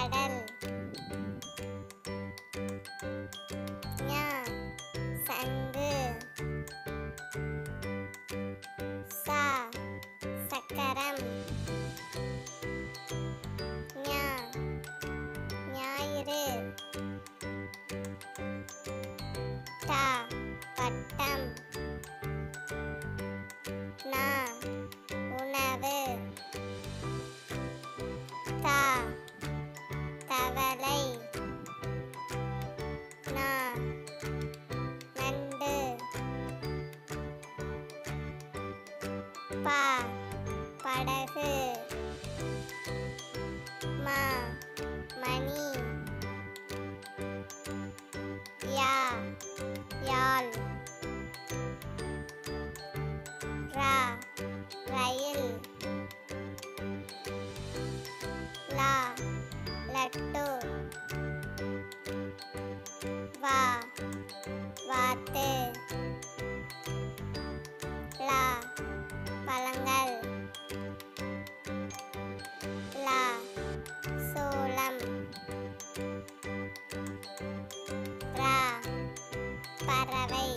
கடல். ஞ சங்கு. ச சக்கரம். ஞ ஞாயிறு. ட பட்டம். ந உணவு. த தவளை. ந நண்டு. ப படகு. ம மணி. யா யாழ். ரா ரயில். லா லட்டு. வா வாத்து. லா பழங்கள். லா சோளம். ரா பறவை.